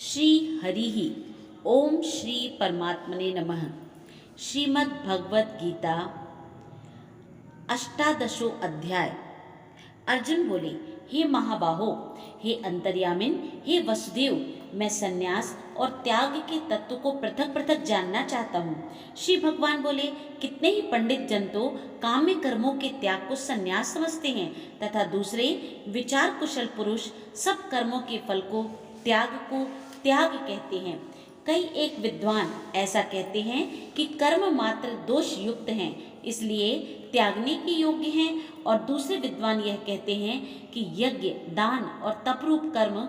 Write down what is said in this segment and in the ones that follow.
श्री हरि ओम श्री परमात्मने नमः। श्रीमद् भगवत गीता अष्टादशो अध्याय। अर्जुन बोले, हे महाबाहो, हे अंतर्यामिन, हे वसुदेव, मैं संन्यास और त्याग के तत्व को पृथक पृथक जानना चाहता हूँ। श्री भगवान बोले, कितने ही पंडित जन तो काम्य कर्मों के त्याग को संन्यास समझते हैं तथा दूसरे विचार कुशल पुरुष सब कर्मों के फल को त्याग कहते हैं। कई एक विद्वान ऐसा कहते हैं कि कर्म मात्र दोष युक्त हैं, इसलिए त्यागने के योग्य हैं, और दूसरे विद्वान यह कहते हैं कि यज्ञ, दान और तपरूप कर्म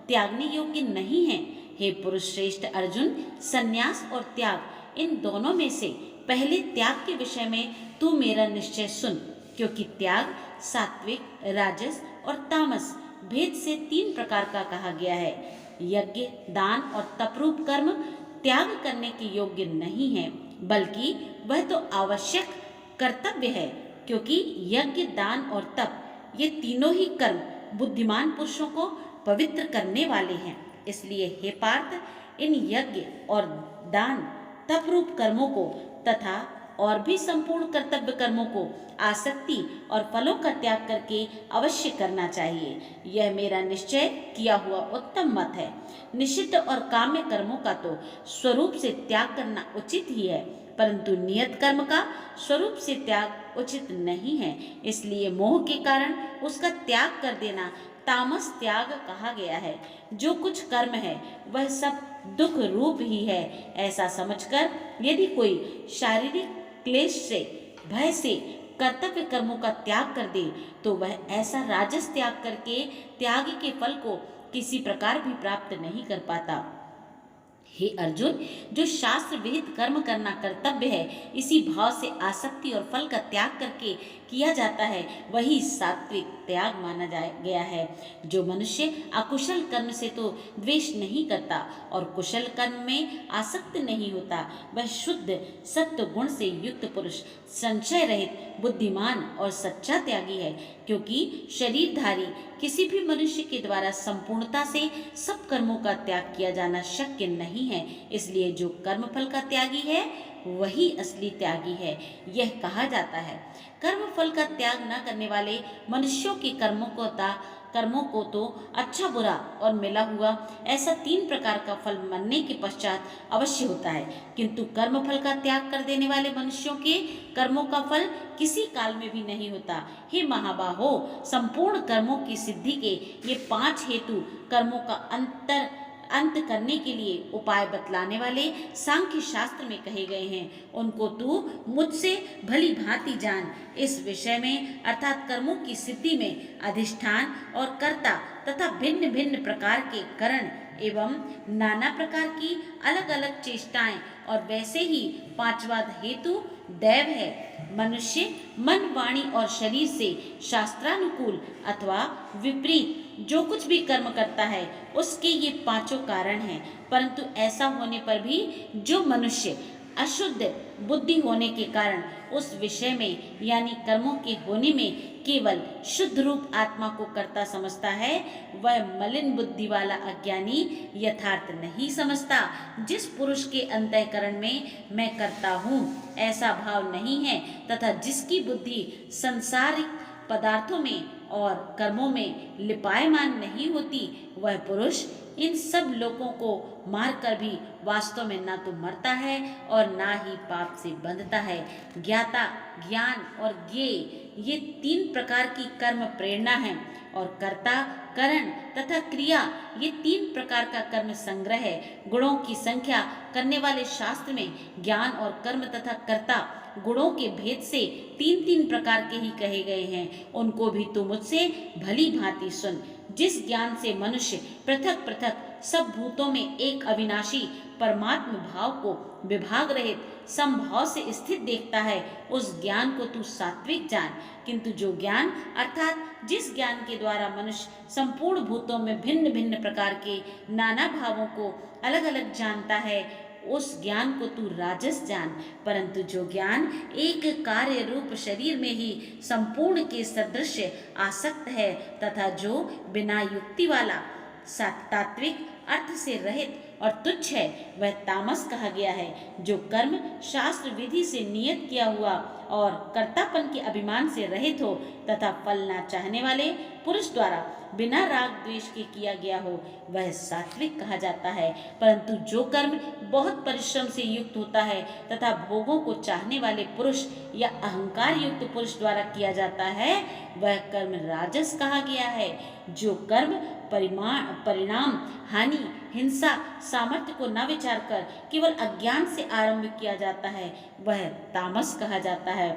त्यागने योग्य नहीं हैं। हे पुरुष श्रेष्ठ अर्जुन, संन्यास और त्याग इन दोनों में से पहले त्याग के विषय में तू मेरा निश्चय सुन, क्योंकि त्याग सात्विक, राजस और तामस भेद से 3 प्रकार का कहा गया है। यज्ञ, दान और तपरूप कर्म त्याग करने के योग्य नहीं है, बल्कि वह तो आवश्यक कर्तव्य है, क्योंकि यज्ञ, दान और तप ये तीनों ही कर्म बुद्धिमान पुरुषों को पवित्र करने वाले हैं। इसलिए हे पार्थ, इन यज्ञ और दान, तपरूप कर्मों को तथा और भी संपूर्ण कर्तव्य कर्मों को आसक्ति और फलों का त्याग करके अवश्य करना चाहिए। यह मेरा निश्चय किया हुआ उत्तम मत है। निषिद्ध और काम्य कर्मों का तो स्वरूप से त्याग करना उचित ही है, परंतु नियत कर्म का स्वरूप से त्याग उचित नहीं है। इसलिए मोह के कारण उसका त्याग कर देना तामस त्याग कहा गया है। जो कुछ कर्म है वह सब दुख रूप ही है, ऐसा समझकर यदि कोई शारीरिक क्लेश से, भय से कर्तव्य कर्मों का त्याग कर दे, तो वह ऐसा राजस त्याग करके त्याग के फल को किसी प्रकार भी प्राप्त नहीं कर पाता। हे अर्जुन, जो शास्त्र विहित कर्म करना कर्तव्य है, इसी भाव से आसक्ति और फल का त्याग करके किया जाता है, वही सात्विक त्याग माना गया है। जो मनुष्य अकुशल कर्म से तो द्वेष नहीं करता और कुशल कर्म में आसक्त नहीं होता, वह शुद्ध सत्व गुण से युक्त पुरुष, संशय रहित, बुद्धिमान और सच्चा त्यागी है। क्योंकि शरीरधारी किसी भी मनुष्य के द्वारा संपूर्णता से सब कर्मों का त्याग किया जाना शक्य नहीं है, इसलिए जो कर्म फल का त्यागी है वही असली त्यागी है। यह कहा जाता है, कर्म फल का त्याग न करने वाले मनुष्यों के कर्मों को तो अच्छा बुरा और मिला हुआ ऐसा 3 प्रकार का फल मरने के पश्चात अवश्य होता है, किंतु कर्म फल का त्याग कर देने वाले मनुष्यों के कर्मों का फल किसी काल में भी नहीं होता। हे महाबाहो, संपूर्ण कर्मों की सिद्धि के ये 5 हेतु कर्मों का अंत करने के लिए उपाय बतलाने वाले सांख्य शास्त्र में कहे गए हैं, उनको तू मुझसे भली भांति जान। इस विषय में अर्थात कर्मों की सिद्धि में अधिष्ठान और कर्ता तथा भिन्न भिन्न प्रकार के करण एवं नाना प्रकार की अलग अलग चेष्टाएं, और वैसे ही 5वां हेतु दैव है। मनुष्य मन, वाणी और शरीर से शास्त्रानुकूल अथवा विपरीत जो कुछ भी कर्म करता है उसके ये 5 कारण हैं, परंतु ऐसा होने पर भी जो मनुष्य अशुद्ध बुद्धि होने के कारण उस विषय में यानी कर्मों के होने में केवल शुद्ध रूप आत्मा को कर्ता समझता है, वह मलिन बुद्धि वाला अज्ञानी यथार्थ नहीं समझता। जिस पुरुष के अंतःकरण में मैं करता हूँ ऐसा भाव नहीं है तथा जिसकी बुद्धि सांसारिक पदार्थों में और कर्मों में लिपायमान नहीं होती, वह पुरुष इन सब लोगों को मारकर भी वास्तव में ना तो मरता है और ना ही पाप से बंधता है। ज्ञाता, ज्ञान और ज्ञेय ये 3 प्रकार की कर्म प्रेरणा है, और कर्ता, करण तथा क्रिया ये 3 प्रकार का कर्म संग्रह है। गुणों की संख्या करने वाले शास्त्र में ज्ञान और कर्म तथा कर्ता गुणों के भेद से 3-3 प्रकार के ही कहे गए हैं, उनको भी तू मुझसे भली भांति सुन। जिस ज्ञान से मनुष्य पृथक पृथक सब भूतों में एक अविनाशी परमात्म भाव को विभाग रहित समभाव से स्थित देखता है, उस ज्ञान को तू सात्विक जान। किंतु जो ज्ञान अर्थात जिस ज्ञान के द्वारा मनुष्य संपूर्ण भूतों में भिन्न भिन्न प्रकार के नाना भावों को अलग अलग जानता है, उस ज्ञान को तू राजस जान। परंतु जो ज्ञान एक कार्य रूप शरीर में ही संपूर्ण के सदृश आसक्त है तथा जो बिना युक्ति वाला तात्विक अर्थ से रहित और तुच्छ है वह तामस कहा गया है। जो कर्म शास्त्र विधि से नियत किया हुआ और कर्तापन के अभिमान से रहित हो तथा फल ना चाहने वाले पुरुष द्वारा बिना राग द्वेष के किया गया हो वह सात्विक कहा जाता है। परंतु जो कर्म बहुत परिश्रम से युक्त होता है तथा भोगों को चाहने वाले पुरुष या अहंकार युक्त पुरुष द्वारा किया जाता है वह कर्म राजस कहा गया है। जो कर्म परिणाम हानि हिंसा सामर्थ्य को न विचार कर केवल अज्ञान से आरंभ किया जाता है वह तामस कहा जाता है।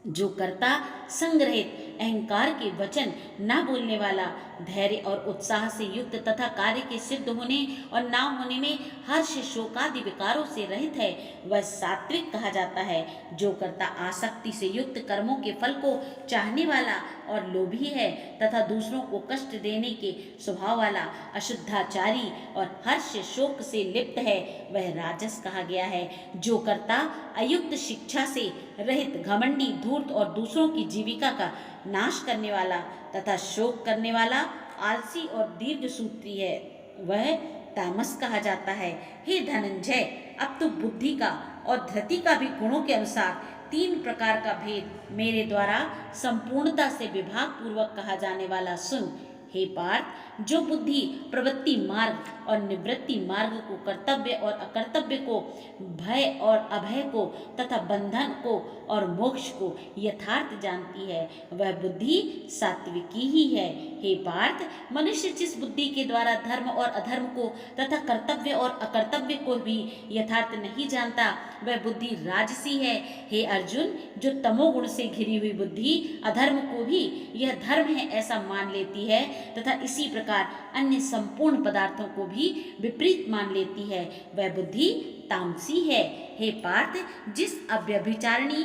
जो कर्ता संग्रहित अहंकार के वचन न बोलने वाला धैर्य और उत्साह से युक्त तथा कार्य के सिद्ध होने और ना होने में हर्ष शोकादि विकारों से रहित है वह सात्विक कहा जाता है। जो कर्ता आसक्ति से युक्त कर्मों के फल को चाहने वाला और लोभी है तथा दूसरों को कष्ट देने के स्वभाव वाला अशुद्धाचारी और हर्ष शोक से लिप्त है वह राजस कहा गया है। जो कर्ता अयुक्त शिक्षा से रहित घमंडी धूर्त और दूसरों की जीविका का नाश करने वाला तथा शोक करने वाला आलसी और दीर्घसूत्री है वह तामस कहा जाता है। हे धनंजय, अब तो बुद्धि का और धृति का भी गुणों के अनुसार 3 प्रकार का भेद मेरे द्वारा संपूर्णता से विभाग पूर्वक कहा जाने वाला सुन। हे पार्थ, जो बुद्धि प्रवृत्ति मार्ग और निवृत्ति मार्ग को, कर्तव्य और अकर्तव्य को, भय और अभय को तथा बंधन को और मोक्ष को यथार्थ जानती है वह बुद्धि सात्विकी ही है। हे पार्थ, मनुष्य जिस बुद्धि के द्वारा धर्म और अधर्म को तथा कर्तव्य और अकर्तव्य को भी यथार्थ नहीं जानता वह बुद्धि राजसी है। हे अर्जुन, जो तमोगुण से घिरी हुई बुद्धि अधर्म को भी यह धर्म है ऐसा मान लेती है तथा इसी प्रकार अन्य संपूर्ण पदार्थों को भी विपरीत मान लेती है वह बुद्धि तामसी है। हे पार्थ, जिस अव्यभिचारिणी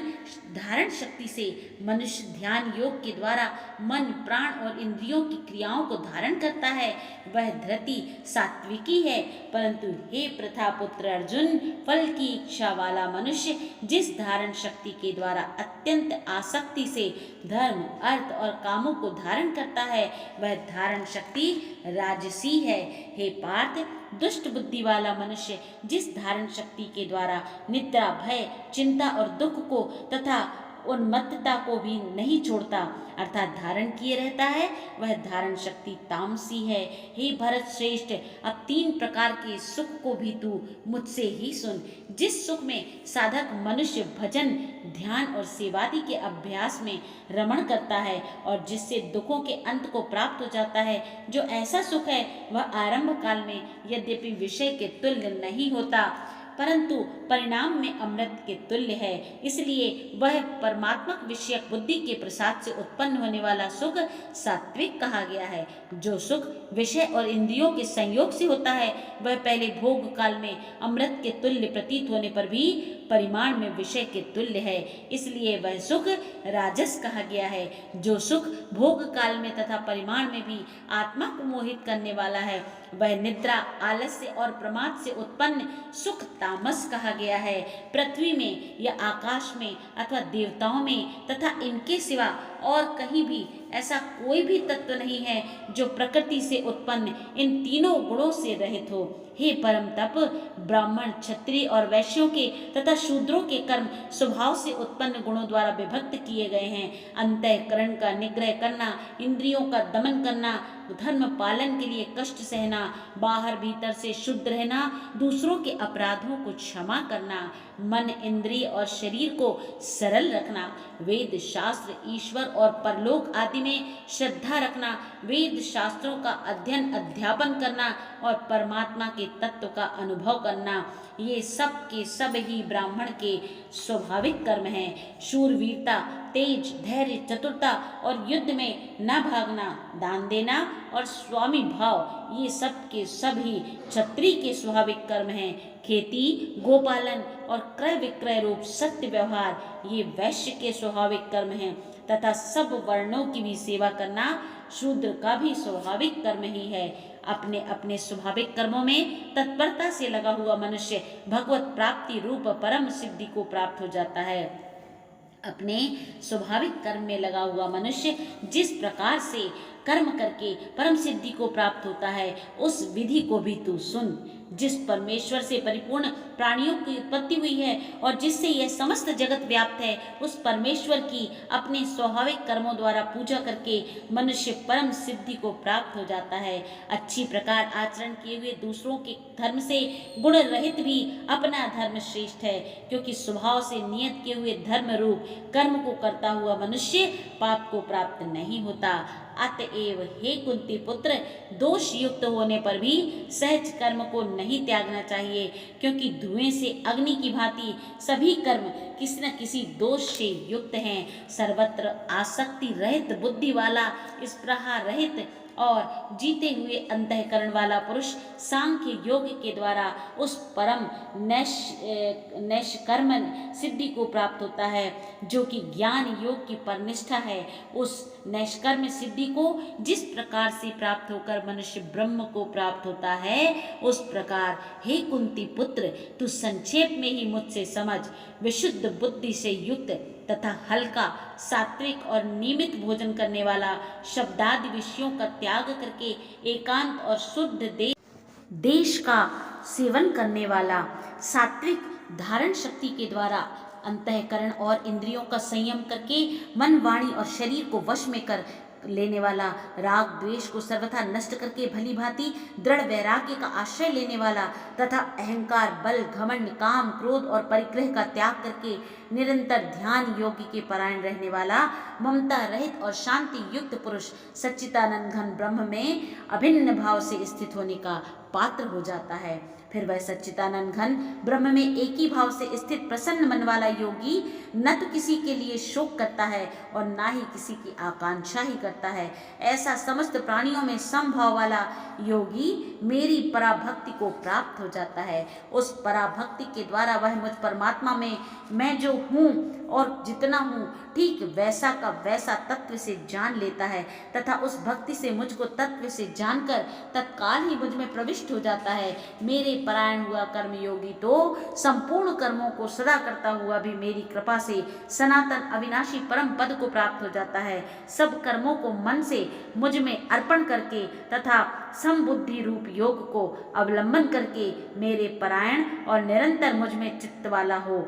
धारण शक्ति से मनुष्य ध्यान योग के द्वारा मन प्राण और इंद्रियों की क्रियाओं को धारण करता है वह धृति सात्विकी है। परंतु हे प्रथापुत्र अर्जुन, फल की इच्छा वाला मनुष्य जिस धारण शक्ति के द्वारा अत्यंत आसक्ति से धर्म अर्थ और कामों को धारण करता है वह धारण शक्ति राजसी है। हे पार्थ, दुष्ट बुद्धि वाला मनुष्य जिस धारण शक्ति के द्वारा निद्रा भय चिंता और दुख को तथा उन्मत्तता को भी नहीं छोड़ता अर्थात धारण किए रहता है वह धारण शक्ति तामसी है। हे भरत श्रेष्ठ, अब 3 प्रकार के सुख को भी तू मुझसे ही सुन। जिस सुख में साधक मनुष्य भजन ध्यान और सेवादि के अभ्यास में रमण करता है और जिससे दुखों के अंत को प्राप्त हो जाता है, जो ऐसा सुख है वह आरंभ काल में यद्यपि विषय के तुल्य नहीं होता परंतु परिणाम में अमृत के तुल्य है, इसलिए वह परमात्मक विषयक बुद्धि के प्रसाद से उत्पन्न होने वाला सुख सात्विक कहा गया है। जो सुख विषय और इंद्रियों के संयोग से होता है वह पहले भोग काल में अमृत के तुल्य प्रतीत होने पर भी परिमाण में विषय के तुल्य है, इसलिए वह सुख राजस कहा गया है। जो सुख भोग काल में तथा परिमाण में भी आत्मा को मोहित करने वाला है वह निद्रा आलस्य और प्रमाद से उत्पन्न सुख तामस कहा गया है। पृथ्वी में या आकाश में अथवा देवताओं में तथा इनके सिवा और कहीं भी ऐसा कोई भी तत्व नहीं है जो प्रकृति से उत्पन्न इन तीनों गुणों से रहित हो। हे परम तप, ब्राह्मण क्षत्रिय और वैश्यों के तथा शूद्रों के कर्म स्वभाव से उत्पन्न गुणों द्वारा विभक्त किए गए हैं। अंतःकरण का निग्रह करना, इंद्रियों का दमन करना, धर्म पालन के लिए कष्ट सहना, बाहर भीतर से शुद्ध रहना, दूसरों के अपराधों को क्षमा करना, मन इंद्रिय और शरीर को सरल रखना, वेद शास्त्र ईश्वर और परलोक आदि में श्रद्धा रखना, वेद शास्त्रों का अध्ययन अध्यापन करना और परमात्मा के तत्व का अनुभव करना, ये सब के सब ही ब्राह्मण के स्वाभाविक कर्म हैं। शूरवीरता, तेज, धैर्य, चतुरता और युद्ध में न भागना, दान देना और स्वामी भाव, ये सब के सब ही क्षत्रिय के स्वाभाविक कर्म हैं। खेती, गोपालन और क्रय विक्रय रूप सत्य व्यवहार, ये वैश्य के स्वाभाविक कर्म हैं तथा सब वर्णों की भी सेवा करना शूद्र का भी स्वाभाविक कर्म ही है। अपने अपने स्वाभाविक कर्मों में तत्परता से लगा हुआ मनुष्य भगवत प्राप्ति रूप परम सिद्धि को प्राप्त हो जाता है। अपने स्वाभाविक कर्म में लगा हुआ मनुष्य जिस प्रकार से कर्म करके परम सिद्धि को प्राप्त होता है, उस विधि को भी तू सुन। जिस परमेश्वर से परिपूर्ण प्राणियों की उत्पत्ति हुई है और जिससे यह समस्त जगत व्याप्त है, उस परमेश्वर की अपने स्वाभाविक कर्मों द्वारा पूजा करके मनुष्य परम सिद्धि को प्राप्त हो जाता है। अच्छी प्रकार आचरण किए हुए दूसरों के धर्म से गुण रहित भी अपना धर्म श्रेष्ठ है, क्योंकि स्वभाव से नियत किए हुए धर्म रूप कर्म को करता हुआ मनुष्य पाप को प्राप्त नहीं होता। अतएव हे कुंती पुत्र, दोष युक्त होने पर भी सहज कर्म को नहीं त्यागना चाहिए, क्योंकि धुएं से अग्नि की भांति सभी कर्म किसी न किसी दोष से युक्त हैं। सर्वत्र आसक्ति रहित बुद्धि वाला, स्पृहा रहित और जीते हुए अंतःकरण वाला पुरुष सांख्य योग के द्वारा उस परम नैष्कर्म सिद्धि को प्राप्त होता है, जो कि ज्ञान योग की परनिष्ठा है। उस नैष्कर्म सिद्धि को जिस प्रकार से प्राप्त होकर मनुष्य ब्रह्म को प्राप्त होता है, उस प्रकार हे कुंती पुत्र, तू संक्षेप में ही मुझसे समझ। विशुद्ध बुद्धि से युक्त तथा हल्का, सात्विक और नियमित भोजन करने वाला, शब्दादि विषयों का त्याग करके एकांत और शुद्ध देश का सेवन करने वाला, सात्विक धारण शक्ति के द्वारा अंतःकरण और इंद्रियों का संयम करके मन, वाणी और शरीर को वश में कर लेने वाला, राग द्वेष को सर्वथा नष्ट करके भली भांति दृढ़ वैराग्य का आश्रय लेने वाला तथा अहंकार, बल, घमंड, काम, क्रोध और परिग्रह का त्याग करके निरंतर ध्यान योगी के परायण रहने वाला, ममता रहित और शांति युक्त पुरुष सच्चिदानंद घन ब्रह्म में अभिन्न भाव से स्थित होने का पात्र हो जाता है। फिर वह सच्चिदानंद घन ब्रह्म में एक ही भाव से स्थित प्रसन्न मन वाला योगी न तो किसी के लिए शोक करता है और ना ही किसी की आकांक्षा ही करता है। ऐसा समस्त प्राणियों में समभाव वाला योगी मेरी पराभक्ति को प्राप्त हो जाता है। उस पराभक्ति के द्वारा वह मुझ परमात्मा में मैं जो हूँ और जितना हूँ ठीक वैसा का वैसा तत्व से जान लेता है तथा उस भक्ति से मुझको तत्व से जानकर तत्काल ही मुझ में प्रविष्ट हो जाता है। मेरे परायण हुआ कर्मयोगी तो संपूर्ण कर्मों को सदा करता हुआ भी मेरी कृपा से सनातन अविनाशी परम पद को प्राप्त हो जाता है। सब कर्मों को मन से मुझ में अर्पण करके तथा समबुद्धि रूप योग को अवलंबन करके मेरे परायण और निरंतर मुझ में चित्त वाला हो।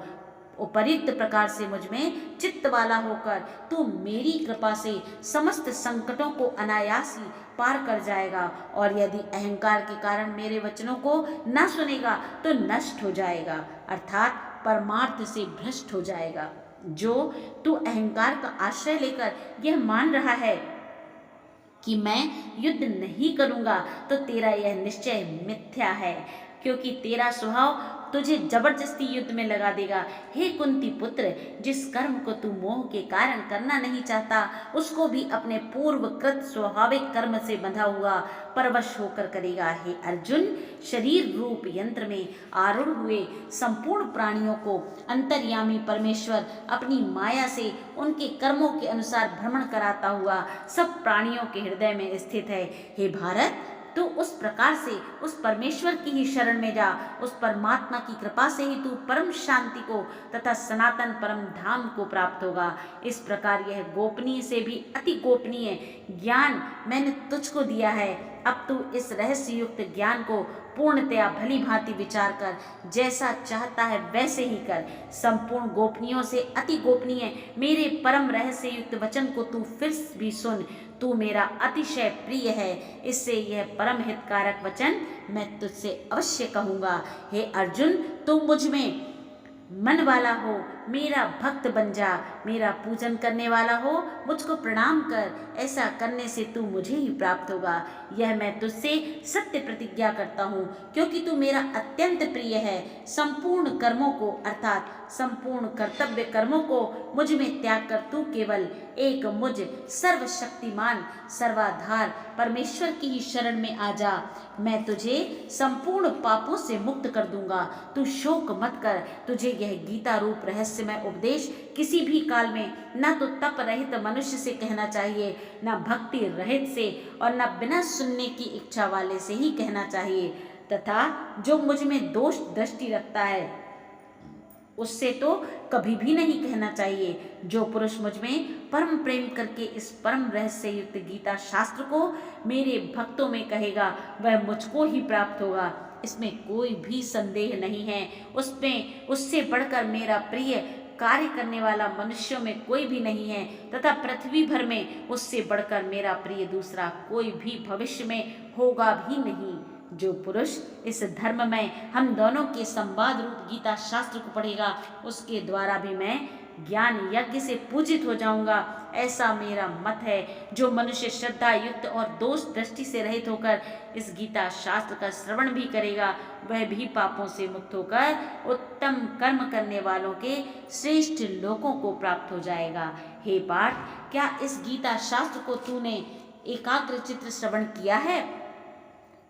उपयुक्त प्रकार से मुझ में चित्त वाला होकर तू मेरी कृपा से समस्त संकटों को अनायास ही पार कर जाएगा, और यदि अहंकार के कारण मेरे वचनों को न सुनेगा तो नष्ट हो जाएगा, अर्थात परमार्थ से भ्रष्ट हो जाएगा। जो तू अहंकार का आश्रय लेकर यह मान रहा है कि मैं युद्ध नहीं करूंगा, तो तेरा यह निश्चय मिथ्या है, क्योंकि तेरा स्वभाव तुझे जबरदस्ती युद्ध में लगा देगा। हे कुंती पुत्र, जिस कर्म को तू मोह के कारण करना नहीं चाहता, उसको भी अपने पूर्वकृत स्वाभाविक कर्म से बंधा हुआ परवश होकर करेगा। हे अर्जुन, शरीर रूप यंत्र में आरूढ़ हुए संपूर्ण प्राणियों को अंतर्यामी परमेश्वर अपनी माया से उनके कर्मों के अनुसार भ्रमण कराता हुआ सब प्राणियों के हृदय में स्थित है। हे भारत, तू उस प्रकार से उस परमेश्वर की ही शरण में जा। उस परमात्मा की कृपा से ही तू परम शांति को तथा सनातन परम धाम को प्राप्त होगा। इस प्रकार यह गोपनीय से भी अति गोपनीय ज्ञान मैंने तुझको दिया है। अब तू इस रहस्य युक्त ज्ञान को पूर्णतया भली भांति विचार कर, जैसा चाहता है वैसे ही कर। संपूर्ण गोपनीयों से अति गोपनीय मेरे परम रहस्य युक्त वचन को तू फिर भी सुन। तू मेरा अतिशय प्रिय है, इससे यह परम हितकारक वचन मैं तुझसे अवश्य कहूँगा। हे अर्जुन, तू मुझ में मन वाला हो, मेरा भक्त बन जा, मेरा पूजन करने वाला हो, मुझको प्रणाम कर। ऐसा करने से तू मुझे ही प्राप्त होगा, यह मैं तुझसे सत्य प्रतिज्ञा करता हूँ, क्योंकि तू मेरा अत्यंत प्रिय है। संपूर्ण कर्मों को अर्थात संपूर्ण कर्तव्य कर्मों को मुझ में त्याग कर तू केवल एक मुझ सर्वशक्तिमान सर्वाधार परमेश्वर की ही शरण में आ जा। मैं तुझे संपूर्ण पापों से मुक्त कर दूंगा। तू शोक मत कर। तुझे यह गीता रूप रहस्यमय उपदेश किसी भी काल में न तो तप रहित मनुष्य से कहना चाहिए, न भक्ति रहित से, और न बिना सुनने की इच्छा वाले से ही कहना चाहिए। तथा जो मुझ में दोष दृष्टि रखता है उससे तो कभी भी नहीं कहना चाहिए। जो पुरुष मुझ में परम प्रेम करके इस परम रहस्य युक्त गीता शास्त्र को मेरे भक्तों में कहेगा, वह मुझको ही प्राप्त होगा, इसमें कोई भी संदेह नहीं है। उसमें उससे बढ़कर मेरा प्रिय कार्य करने वाला मनुष्यों में कोई भी नहीं है, तथा पृथ्वी भर में उससे बढ़कर मेरा प्रिय दूसरा कोई भी भविष्य में होगा भी नहीं। जो पुरुष इस धर्म में हम दोनों के संवाद रूप गीता शास्त्र को पढ़ेगा, उसके द्वारा भी मैं ज्ञान यज्ञ से पूजित हो जाऊंगा, ऐसा मेरा मत है। जो मनुष्य श्रद्धा युक्त और दोष दृष्टि से रहित होकर इस गीता शास्त्र का श्रवण भी करेगा, वह भी पापों से मुक्त होकर उत्तम कर्म करने वालों के श्रेष्ठ लोकों को प्राप्त हो जाएगा। हे पार्थ, क्या इस गीता शास्त्र को तूने एकाग्र चित्त श्रवण किया है?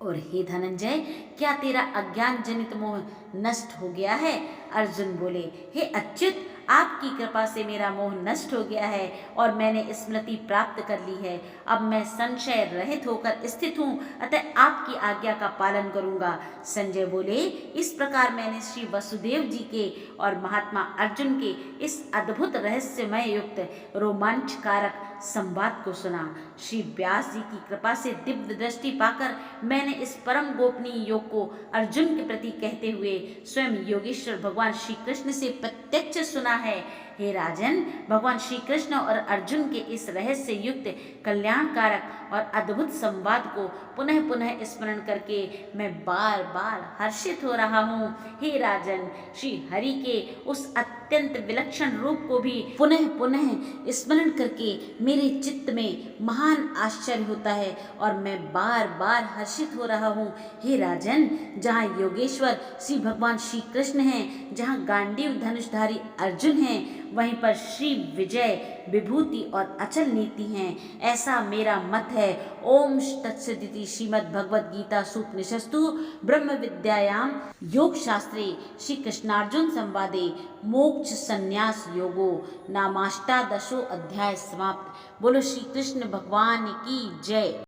और हे धनंजय, क्या तेरा अज्ञान जनित मोह नष्ट हो गया है? अर्जुन बोले, हे अच्युत, आपकी कृपा से मेरा मोह नष्ट हो गया है और मैंने स्मृति प्राप्त कर ली है। अब मैं संशय रहित होकर स्थित हूँ, अतः आपकी आज्ञा का पालन करूँगा। संजय बोले, इस प्रकार मैंने श्री वसुदेव जी के और महात्मा अर्जुन के इस अद्भुत रहस्यमय युक्त रोमांचकारक संवाद को सुना। श्री व्यास जी की कृपा से दिव्य दृष्टि पाकर मैंने इस परम गोपनीय योग को अर्जुन के प्रति कहते हुए स्वयं योगेश्वर भगवान श्री कृष्ण से प्रत्यक्ष सुना है। हे राजन, भगवान श्री कृष्ण और अर्जुन के इस रहस्य युक्त कल्याणकारक और अद्भुत संवाद को पुनः पुनः स्मरण करके मैं बार बार हर्षित हो रहा हूँ। हे राजन, श्री हरि के उस अत्यंत विलक्षण रूप को भी पुनः पुनः स्मरण करके मेरे चित्त में महान आश्चर्य होता है और मैं बार बार हर्षित हो रहा हूँ। हे राजन, जहाँ योगेश्वर श्री भगवान श्री कृष्ण हैं, जहाँ गांडीव धनुषधारी अर्जुन हैं, वहीं पर श्री विजय विभूति और अचल नीति हैं, ऐसा मेरा मत है। ओम तत्सदिति श्रीमद् भगवद गीता सूपनिषस्तु ब्रह्म विद्यायाम योग शास्त्रे श्री कृष्णार्जुन संवादे मोक्ष संन्यास योगो नामाष्टादशो अध्याय समाप्त। बोलो श्री कृष्ण भगवान की जय।